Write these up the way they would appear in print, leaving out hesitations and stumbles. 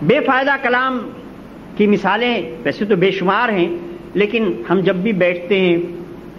بے فائدہ کلام کی مثالیں ویسے تو بے شمار ہیں، لیکن ہم جب بھی بیٹھتے ہیں،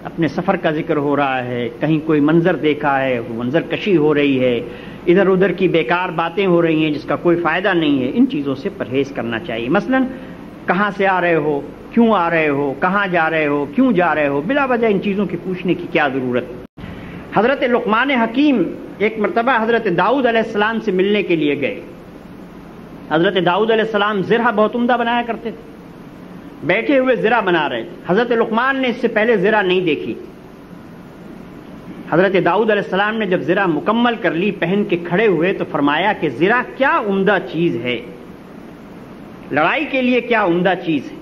اپنے سفر کا ذکر ہو رہا ہے، کہیں کوئی منظر دیکھا ہے، وہ منظر کشی ہو رہی ہے، ادھر ادھر کی بیکار باتیں ہو رہی ہیں جس کا کوئی فائدہ نہیں ہے، ان چیزوں سے پرہیز کرنا چاہیے۔ مثلا کہاں سے آ رہے ہو، کیوں آ رہے ہو، کہاں جا رہے ہو، کیوں جا رہے ہو، بلا وجہ ان چیزوں کی پوچھنے کی کیا ضرورت۔ حضرت لقمان حکیم ایک مرتبہ حضرت داؤد علیہ السلام سے ملنے کے لیے گئے۔ حضرت داؤد علیہ السلام زرہ بہت عمدہ بنایا کرتے تھے، بیٹھے ہوئے زرہ بنا رہے تھے۔ حضرت لقمان نے اس سے پہلے زرہ نہیں دیکھی۔ حضرت داؤد علیہ السلام نے جب زرہ مکمل کر لی، پہن کے کھڑے ہوئے تو فرمایا کہ زرہ کیا عمدہ چیز ہے، لڑائی کے لیے کیا عمدہ چیز ہے۔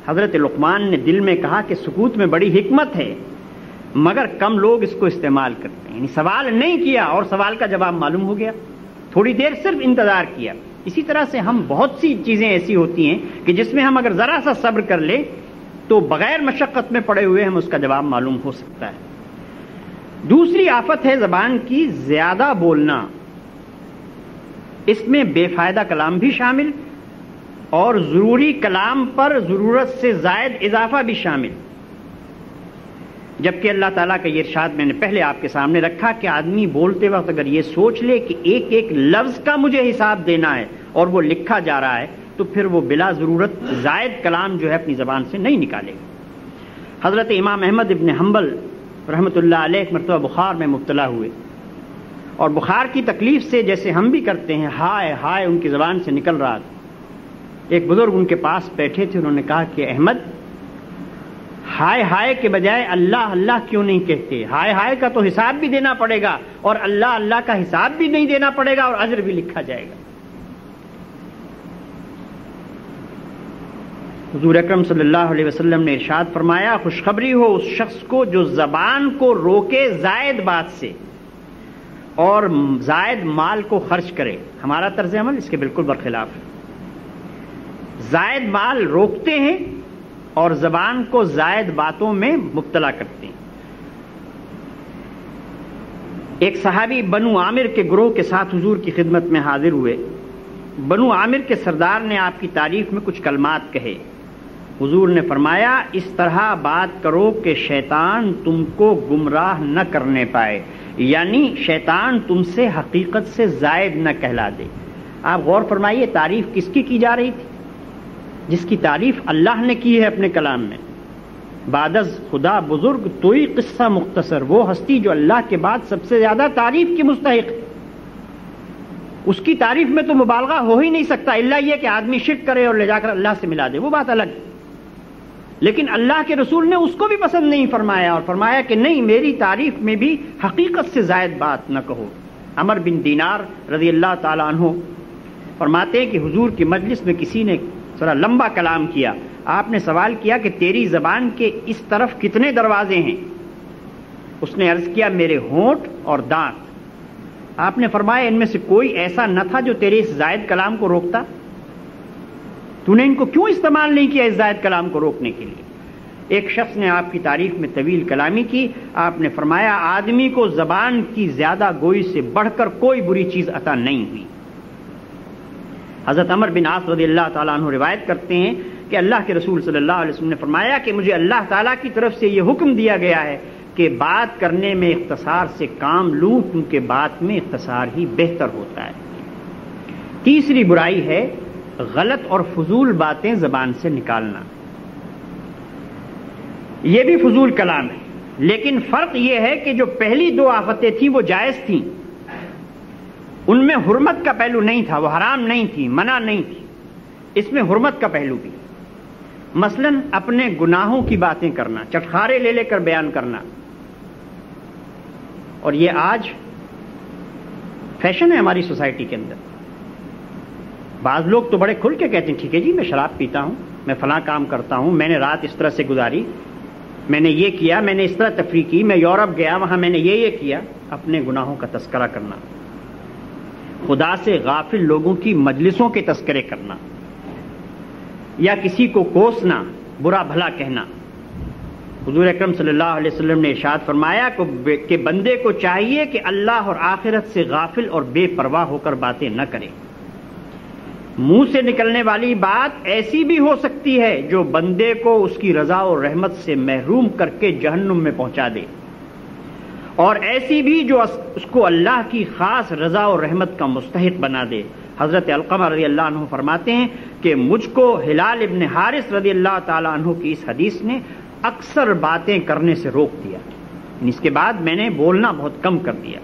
حضرت لقمان نے دل میں کہا کہ سکوت میں بڑی حکمت ہے، مگر کم لوگ اس کو استعمال کرتے ہیں۔ یعنی سوال نہیں کیا اور سوال کا جواب معلوم ہو گیا، تھوڑی دیر صرف انتظار کیا۔ اسی طرح سے ہم بہت سی چیزیں ایسی ہوتی ہیں کہ جس میں ہم اگر ذرا سا صبر کر لیں تو بغیر مشقت میں پڑے ہوئے ہم اس کا جواب معلوم ہو سکتا ہے۔ دوسری آفت ہے زبان کی زیادہ بولنا، اس میں بے فائدہ کلام بھی شامل اور ضروری کلام پر ضرورت سے زائد اضافہ بھی شامل، جبکہ اللہ تعالیٰ کا یہ ارشاد میں نے پہلے آپ کے سامنے رکھا کہ آدمی بولتے وقت اگر یہ سوچ لے کہ ایک ایک لفظ کا مجھے حساب دینا ہے اور وہ لکھا جا رہا ہے تو پھر وہ بلا ضرورت زائد کلام جو ہے اپنی زبان سے نہیں نکالے گا۔ حضرت امام احمد ابن حنبل رحمۃ اللہ علیہ ایک مرتبہ بخار میں مبتلا ہوئے، اور بخار کی تکلیف سے جیسے ہم بھی کرتے ہیں ہائے ہائے ان کی زبان سے نکل رہا تھا۔ ایک بزرگ ان کے پاس بیٹھے تھے، انہوں نے کہا کہ احمد، ہائے ہائے کے بجائے اللہ اللہ کیوں نہیں کہتے؟ ہائے ہائے کا تو حساب بھی دینا پڑے گا اور اللہ اللہ کا حساب بھی نہیں دینا پڑے گا اور اجر بھی لکھا جائے گا۔ حضور اکرم صلی اللہ علیہ وسلم نے ارشاد فرمایا، خوشخبری ہو اس شخص کو جو زبان کو روکے زائد بات سے اور زائد مال کو خرچ کرے۔ ہمارا طرز عمل اس کے بالکل برخلاف ہے، زائد مال روکتے ہیں اور زبان کو زائد باتوں میں مبتلا کرتے ہیں۔ ایک صحابی بنو عامر کے گروہ کے ساتھ حضور کی خدمت میں حاضر ہوئے۔ بنو عامر کے سردار نے آپ کی تعریف میں کچھ کلمات کہے۔ حضور نے فرمایا، اس طرح بات کرو کہ شیطان تم کو گمراہ نہ کرنے پائے، یعنی شیطان تم سے حقیقت سے زائد نہ کہلا دے۔ آپ غور فرمائیے، تعریف کس کی جا رہی تھی؟ جس کی تعریف اللہ نے کی ہے اپنے کلام میں۔ بعد از خدا بزرگ توئی قصہ مختصر، وہ ہستی جو اللہ کے بعد سب سے زیادہ تعریف کی مستحق ہے، اس کی تعریف میں تو مبالغہ ہو ہی نہیں سکتا، الا یہ کہ آدمی شرک کرے اور لے جا کر اللہ سے ملا دے، وہ بات الگ ہے۔ لیکن اللہ کے رسول نے اس کو بھی پسند نہیں فرمایا اور فرمایا کہ نہیں، میری تعریف میں بھی حقیقت سے زائد بات نہ کہو۔ عمر بن دینار رضی اللہ تعالیٰ عنہ فرماتے ہیں کہ حضور کی مجلس میں کسی نے ذرا لمبا کلام کیا۔ آپ نے سوال کیا کہ تیری زبان کے اس طرف کتنے دروازے ہیں؟ اس نے عرض کیا، میرے ہونٹ اور دانت۔ آپ نے فرمایا، ان میں سے کوئی ایسا نہ تھا جو تیرے اس زائد کلام کو روکتا؟ تو نے ان کو کیوں استعمال نہیں کیا اس زائد کلام کو روکنے کے لیے؟ ایک شخص نے آپ کی تعریف میں طویل کلامی کی۔ آپ نے فرمایا، آدمی کو زبان کی زیادہ گوئی سے بڑھ کر کوئی بری چیز عطا نہیں ہوئی۔ حضرت عمر بن عاص رضی اللہ تعالیٰ عنہ روایت کرتے ہیں کہ اللہ کے رسول صلی اللہ علیہ وسلم نے فرمایا کہ مجھے اللہ تعالیٰ کی طرف سے یہ حکم دیا گیا ہے کہ بات کرنے میں اختصار سے کام لوں، کیونکہ بات میں اختصار ہی بہتر ہوتا ہے۔ تیسری برائی ہے غلط اور فضول باتیں زبان سے نکالنا۔ یہ بھی فضول کلام ہے، لیکن فرق یہ ہے کہ جو پہلی دو آفتیں تھیں وہ جائز تھیں، ان میں حرمت کا پہلو نہیں تھا، وہ حرام نہیں تھی، منع نہیں تھی۔ اس میں حرمت کا پہلو بھی، مثلا اپنے گناہوں کی باتیں کرنا، چٹخارے لے لے کر بیان کرنا، اور یہ آج فیشن ہے ہماری سوسائٹی کے اندر۔ بعض لوگ تو بڑے کھل کے کہتے ہیں، ٹھیک ہے جی، میں شراب پیتا ہوں، میں فلاں کام کرتا ہوں، میں نے رات اس طرح سے گزاری، میں نے یہ کیا، میں نے اس طرح تفریح کی، میں یورپ گیا، وہاں میں نے یہ کیا۔ اپنے گناہوں کا تذکرہ کرنا، خدا سے غافل لوگوں کی مجلسوں کے تذکرے کرنا، یا کسی کو کوسنا، برا بھلا کہنا۔ حضور اکرم صلی اللہ علیہ وسلم نے ارشاد فرمایا کہ بندے کو چاہیے کہ اللہ اور آخرت سے غافل اور بے پرواہ ہو کر باتیں نہ کرے۔ منہ سے نکلنے والی بات ایسی بھی ہو سکتی ہے جو بندے کو اس کی رضا اور رحمت سے محروم کر کے جہنم میں پہنچا دے، اور ایسی بھی جو اس کو اللہ کی خاص رضا اور رحمت کا مستحق بنا دے۔ حضرت علقمہ رضی اللہ عنہ فرماتے ہیں کہ مجھ کو ہلال ابن حارث رضی اللہ تعالی عنہ کی اس حدیث نے اکثر باتیں کرنے سے روک دیا، اس کے بعد میں نے بولنا بہت کم کر دیا۔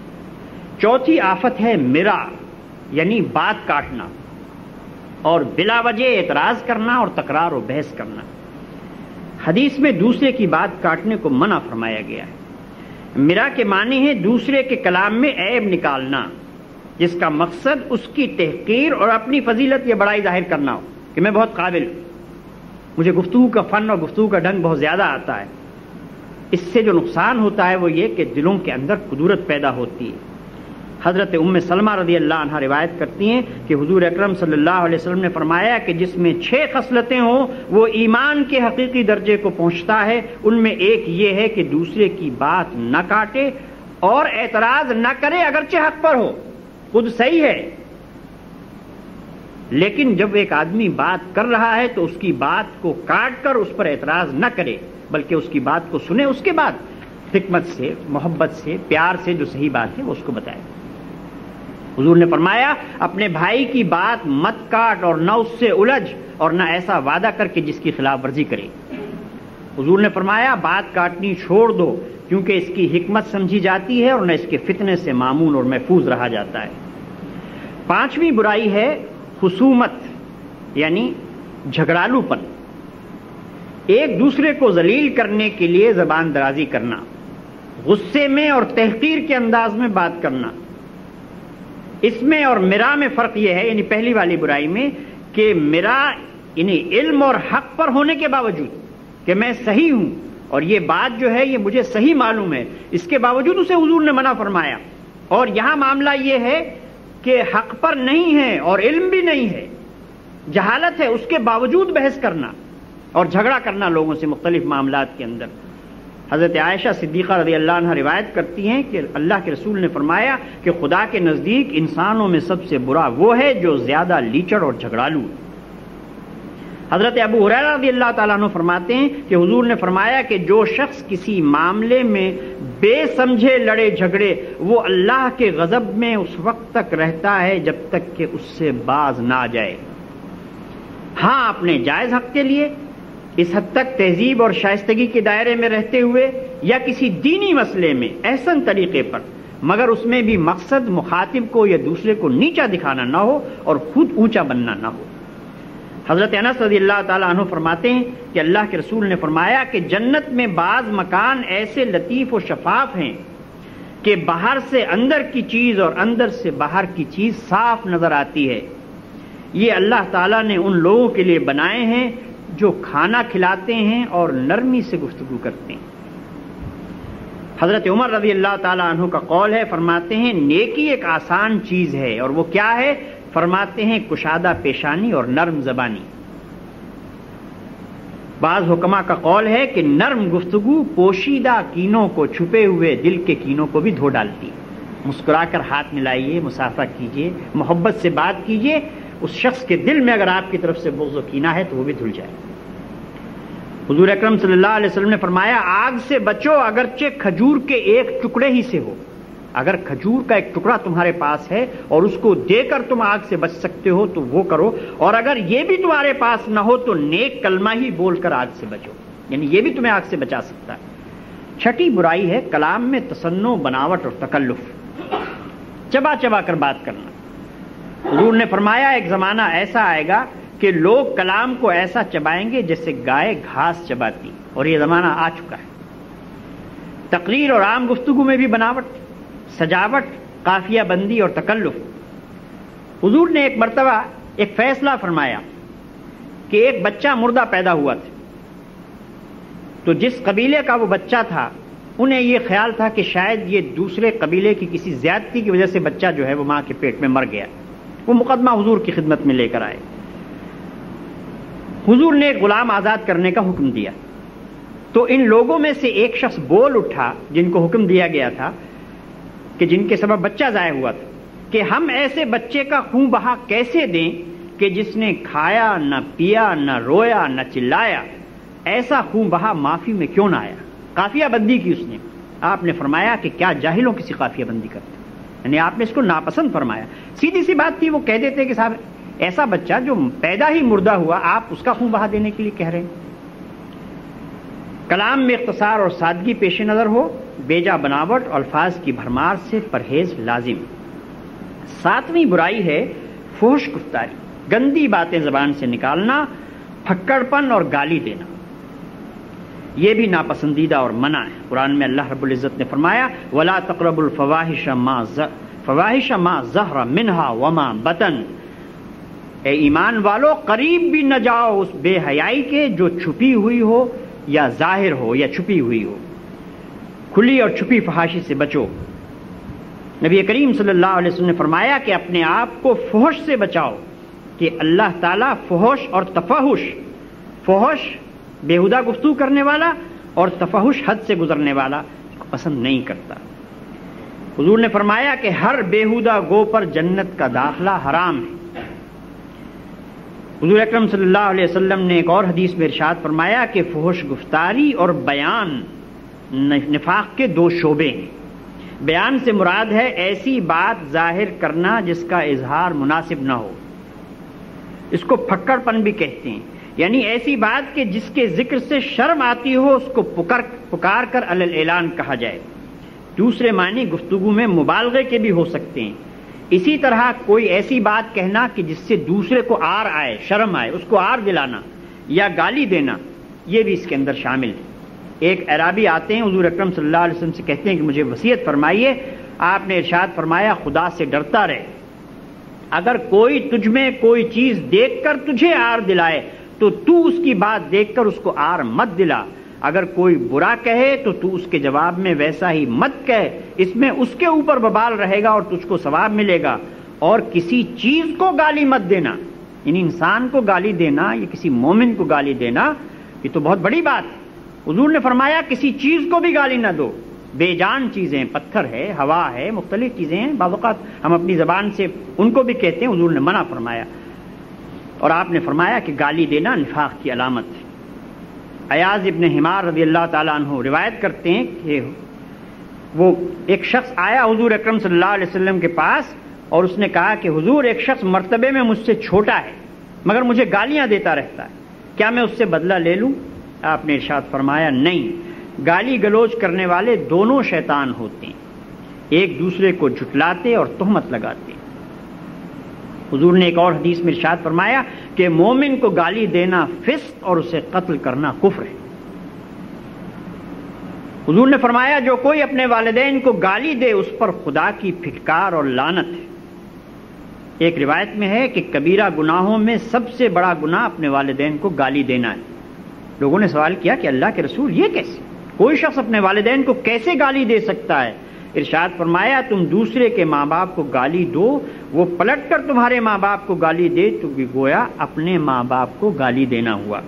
چوتھی آفت ہے مرا، یعنی بات کاٹنا اور بلا وجہ اعتراض کرنا اور تکرار و بحث کرنا۔ حدیث میں دوسرے کی بات کاٹنے کو منع فرمایا گیا ہے۔ مرا کے معنی ہے دوسرے کے کلام میں عیب نکالنا، جس کا مقصد اس کی تحقیر اور اپنی فضیلت یا بڑائی ظاہر کرنا ہو کہ میں بہت قابل ہوں، مجھے گفتگو کا فن اور گفتگو کا ڈھنگ بہت زیادہ آتا ہے۔ اس سے جو نقصان ہوتا ہے وہ یہ کہ دلوں کے اندر کدورت پیدا ہوتی ہے۔ حضرت ام سلمہ رضی اللہ عنہ روایت کرتی ہیں کہ حضور اکرم صلی اللہ علیہ وسلم نے فرمایا کہ جس میں 6 خصلتیں ہوں وہ ایمان کے حقیقی درجے کو پہنچتا ہے۔ ان میں ایک یہ ہے کہ دوسرے کی بات نہ کاٹے اور اعتراض نہ کرے، اگرچہ حق پر ہو، خود صحیح ہے، لیکن جب ایک آدمی بات کر رہا ہے تو اس کی بات کو کاٹ کر اس پر اعتراض نہ کرے، بلکہ اس کی بات کو سنے، اس کے بعد حکمت سے، محبت سے، پیار سے جو صحیح بات ہے وہ اس کو بتائے۔ حضور نے فرمایا اپنے بھائی کی بات مت کاٹ اور نہ اس سے الجھ اور نہ ایسا وعدہ کر کے جس کی خلاف ورزی کرے۔ حضور نے فرمایا بات کاٹنی چھوڑ دو، کیونکہ اس کی حکمت سمجھی جاتی ہے اور نہ اس کے فتنے سے معمون اور محفوظ رہا جاتا ہے۔ 5ویں برائی ہے خصومت، یعنی جھگڑالو پن، ایک دوسرے کو ذلیل کرنے کے لیے زبان درازی کرنا، غصے میں اور تحقیر کے انداز میں بات کرنا۔ اس میں اور مرا میں فرق یہ ہے، یعنی پہلی والی برائی میں، کہ مرا یعنی علم اور حق پر ہونے کے باوجود کہ میں صحیح ہوں اور یہ بات جو ہے یہ مجھے صحیح معلوم ہے، اس کے باوجود اسے حضور نے منع فرمایا۔ اور یہاں معاملہ یہ ہے کہ حق پر نہیں ہے اور علم بھی نہیں ہے، جہالت ہے، اس کے باوجود بحث کرنا اور جھگڑا کرنا لوگوں سے مختلف معاملات کے اندر۔ حضرت عائشہ صدیقہ رضی اللہ عنہ روایت کرتی ہیں کہ اللہ کے رسول نے فرمایا کہ خدا کے نزدیک انسانوں میں سب سے برا وہ ہے جو زیادہ لیچڑ اور جھگڑالو ہے۔ حضرت ابو ہریرہ رضی اللہ تعالیٰ عنہ فرماتے ہیں کہ حضور نے فرمایا کہ جو شخص کسی معاملے میں بے سمجھے لڑے جھگڑے وہ اللہ کے غضب میں اس وقت تک رہتا ہے جب تک کہ اس سے باز نہ آ جائے۔ ہاں اپنے جائز حق کے لیے اس حد تک تہذیب اور شائستگی کے دائرے میں رہتے ہوئے یا کسی دینی مسئلے میں احسن طریقے پر، مگر اس میں بھی مقصد مخاطب کو یا دوسرے کو نیچا دکھانا نہ ہو اور خود اونچا بننا نہ ہو۔ حضرت انس رضی اللہ تعالیٰ عنہ فرماتے ہیں کہ اللہ کے رسول نے فرمایا کہ جنت میں بعض مکان ایسے لطیف و شفاف ہیں کہ باہر سے اندر کی چیز اور اندر سے باہر کی چیز صاف نظر آتی ہے۔ یہ اللہ تعالیٰ نے ان لوگوں کے لیے بنائے ہیں جو کھانا کھلاتے ہیں اور نرمی سے گفتگو کرتے ہیں۔ حضرت عمر رضی اللہ تعالیٰ عنہ کا قول ہے، فرماتے ہیں نیکی ایک آسان چیز ہے، اور وہ کیا ہے؟ فرماتے ہیں کشادہ پیشانی اور نرم زبانی۔ بعض حکماء کا قول ہے کہ نرم گفتگو پوشیدہ کینوں کو، چھپے ہوئے دل کے کینوں کو بھی دھو ڈالتی ہے۔ مسکرا کر ہاتھ ملائیے، مسافہ کیجیے، محبت سے بات کیجیے، اس شخص کے دل میں اگر آپ کی طرف سے بغض و کینہ ہے تو وہ بھی دھل جائے۔ حضور اکرم صلی اللہ علیہ وسلم نے فرمایا آگ سے بچو اگرچہ کھجور کے ایک ٹکڑے ہی سے ہو۔ اگر کھجور کا ایک ٹکڑا تمہارے پاس ہے اور اس کو دے کر تم آگ سے بچ سکتے ہو تو وہ کرو، اور اگر یہ بھی تمہارے پاس نہ ہو تو نیک کلمہ ہی بول کر آگ سے بچو، یعنی یہ بھی تمہیں آگ سے بچا سکتا ہے۔ 6ٹھی برائی ہے کلام میں تصنع، بناوٹ اور تکلف، چبا چبا کر بات کرنا۔ حضور نے فرمایا ایک زمانہ ایسا آئے گا کہ لوگ کلام کو ایسا چبائیں گے جیسے گائے گھاس چباتی، اور یہ زمانہ آ چکا ہے۔ تقریر اور عام گفتگو میں بھی بناوٹ، سجاوٹ، قافیہ بندی اور تکلف۔ حضور نے ایک مرتبہ ایک فیصلہ فرمایا کہ ایک بچہ مردہ پیدا ہوا تھا، تو جس قبیلے کا وہ بچہ تھا انہیں یہ خیال تھا کہ شاید یہ دوسرے قبیلے کی کسی زیادتی کی وجہ سے بچہ جو ہے وہ ماں کے پیٹ میں مر گیا۔ وہ مقدمہ حضور کی خدمت میں لے کر آئے۔ حضور نے ایک غلام آزاد کرنے کا حکم دیا، تو ان لوگوں میں سے ایک شخص بول اٹھا جن کو حکم دیا گیا تھا کہ جن کے سبب بچہ ضائع ہوا تھا، کہ ہم ایسے بچے کا خون بہا کیسے دیں کہ جس نے کھایا نہ پیا نہ رویا نہ چلایا، ایسا خون بہا معافی میں کیوں نہ آیا؟ قافیہ بندی کی اس نے. آپ نے فرمایا کہ کیا جاہلوں کی قافیہ بندی کرتے، یعنی آپ نے اس کو ناپسند فرمایا. سیدھی سی بات تھی، وہ کہہ دیتے کہ صاحب ایسا بچہ جو پیدا ہی مردہ ہوا، آپ اس کا خون بہا دینے کے لیے کہہ رہے ہیں. کلام میں اختصار اور سادگی پیش نظر ہو، بیجا بناوٹ اور الفاظ کی بھرمار سے پرہیز لازم. 7ویں برائی ہے فحش گفتاری، گندی باتیں زبان سے نکالنا، پھکڑ پن اور گالی دینا. یہ بھی ناپسندیدہ اور منع ہے. قرآن میں اللہ رب العزت نے فرمایا وَلَا تَقْرَبُوا الْفَوَاحِشَ مَا ظَهَرَ مِنْهَا وَمَا بَطَنَ. اے ایمان والو، قریب بھی نہ جاؤ اس بے حیائی کے جو چھپی ہوئی ہو یا ظاہر ہو یا چھپی ہوئی ہو. کھلی اور چھپی فحاشی سے بچو. نبی کریم صلی اللہ علیہ وسلم نے فرمایا کہ اپنے آپ کو فحش سے بچاؤ، کہ اللہ تعالیٰ فحش اور تفحش، فحش بیہودہ گفتگو کرنے والا اور تفحش حد سے گزرنے والا کو پسند نہیں کرتا. حضور نے فرمایا کہ ہر بیہودہ گو پر جنت کا داخلہ حرام ہے. حضور اکرم صلی اللہ علیہ وسلم نے ایک اور حدیث میں ارشاد فرمایا کہ فحش گفتاری اور بیان نفاق کے 2 شعبے ہیں. بیان سے مراد ہے ایسی بات ظاہر کرنا جس کا اظہار مناسب نہ ہو، اس کو پھکڑ پن بھی کہتے ہیں، یعنی ایسی بات کہ جس کے ذکر سے شرم آتی ہو اس کو پکار کر علی اعلان کہا جائے. دوسرے معنی گفتگو میں مبالغے کے بھی ہو سکتے ہیں. اسی طرح کوئی ایسی بات کہنا کہ جس سے دوسرے کو آر آئے، شرم آئے، اس کو آر دلانا یا گالی دینا، یہ بھی اس کے اندر شامل ہے. ایک اعرابی آتے ہیں حضور اکرم صلی اللہ علیہ وسلم سے، کہتے ہیں کہ مجھے وصیت فرمائیے. آپ نے ارشاد فرمایا خدا سے ڈرتا رہے. اگر کوئی تجھ میں کوئی چیز دیکھ کر تجھے آر دلائے تو اس کی بات دیکھ کر اس کو آر مت دلا. اگر کوئی برا کہے تو اس کے جواب میں ویسا ہی مت کہے، اس میں اس کے اوپر وبال رہے گا اور تجھ کو ثواب ملے گا. اور کسی چیز کو گالی مت دینا، یعنی انسان کو گالی دینا یا کسی مومن کو گالی دینا یہ تو بہت بڑی بات ہے. حضور نے فرمایا کسی چیز کو بھی گالی نہ دو. بے جان چیزیں، پتھر ہے، ہوا ہے، مختلف چیزیں ہیں، بعض اوقات ہم اپنی زبان سے ان کو بھی کہتے ہیں. حضور نے منع فرمایا. اور آپ نے فرمایا کہ گالی دینا نفاق کی علامت ہے. ایاز ابن حمار رضی اللہ تعالیٰ عنہ روایت کرتے ہیں کہ وہ ایک شخص آیا حضور اکرم صلی اللہ علیہ وسلم کے پاس اور اس نے کہا کہ حضور ایک شخص مرتبے میں مجھ سے چھوٹا ہے مگر مجھے گالیاں دیتا رہتا ہے، کیا میں اس سے بدلہ لے لوں؟ آپ نے ارشاد فرمایا نہیں، گالی گلوچ کرنے والے دونوں شیطان ہوتے ہیں، ایک دوسرے کو جھٹلاتے اور تہمت لگاتے. حضور نے ایک اور حدیث میں ارشاد فرمایا کہ مومن کو گالی دینا فسق اور اسے قتل کرنا کفر ہے. حضور نے فرمایا جو کوئی اپنے والدین کو گالی دے اس پر خدا کی پھٹکار اور لعنت ہے. ایک روایت میں ہے کہ کبیرہ گناہوں میں سب سے بڑا گناہ اپنے والدین کو گالی دینا ہے. لوگوں نے سوال کیا کہ اللہ کے رسول یہ کیسے؟ کوئی شخص اپنے والدین کو کیسے گالی دے سکتا ہے؟ ارشاد فرمایا تم دوسرے کے ماں باپ کو گالی دو، وہ پلٹ کر تمہارے ماں باپ کو گالی دے تو گویا اپنے ماں باپ کو گالی دینا ہوا.